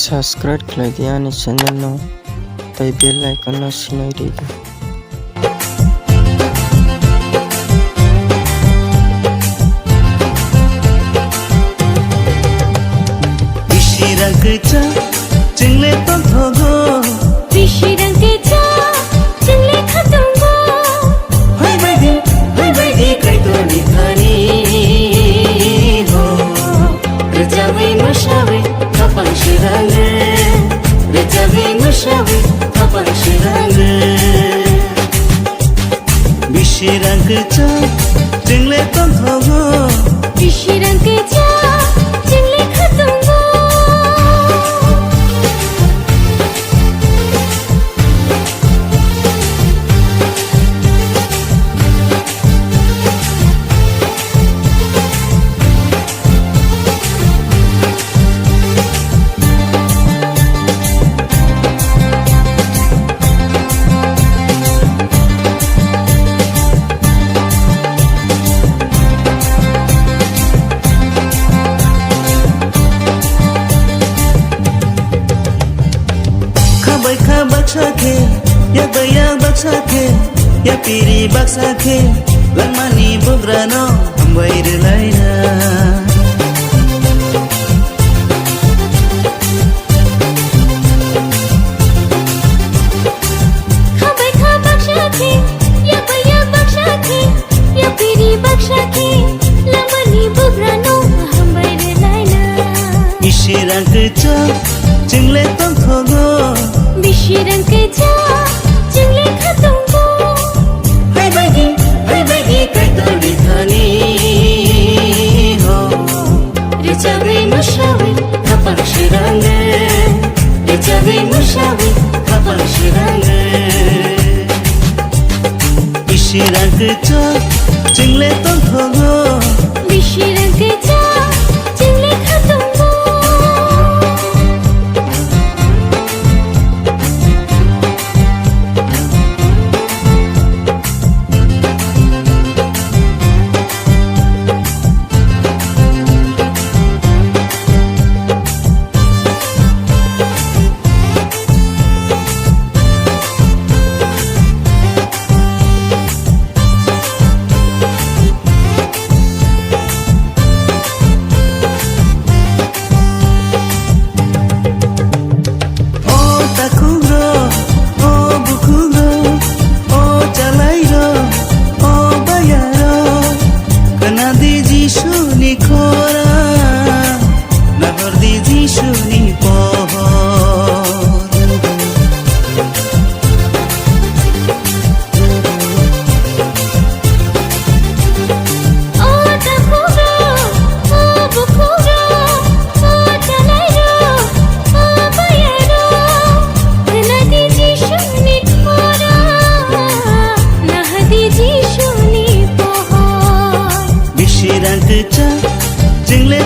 subscribe kalian di channel no, tay bell icon no sinai dega. Bisirang keca, jengle tonggo. Bisirang keca, jengle khatunggo. Hai baidi kai to nikani ho. Rejawe mashawe, kapang shirange. Rejawe mashawe, kapang shirange. Bisirang keca, jengle tonggo. Bisirang keca, jengle khatunggo. Baksake, ya bayang baksake, ya piri baksake, lamani bugrano, ambai relaina. Kha baksake, ya bayang baksake, ya piri baksake, lamani bugrano, ambai relaina. Bisirang keca, jengle tonggo. Bisirang keca, jengle khatunggo. Hai baidi kai to nikani ho. Rejawe mashawe, kapang shirange. Rejawe mashawe, kapang shirange. Bisirang keca, jengle tonggo. Bisirang keca, jengle khatunggo. Bisirang keca, jengle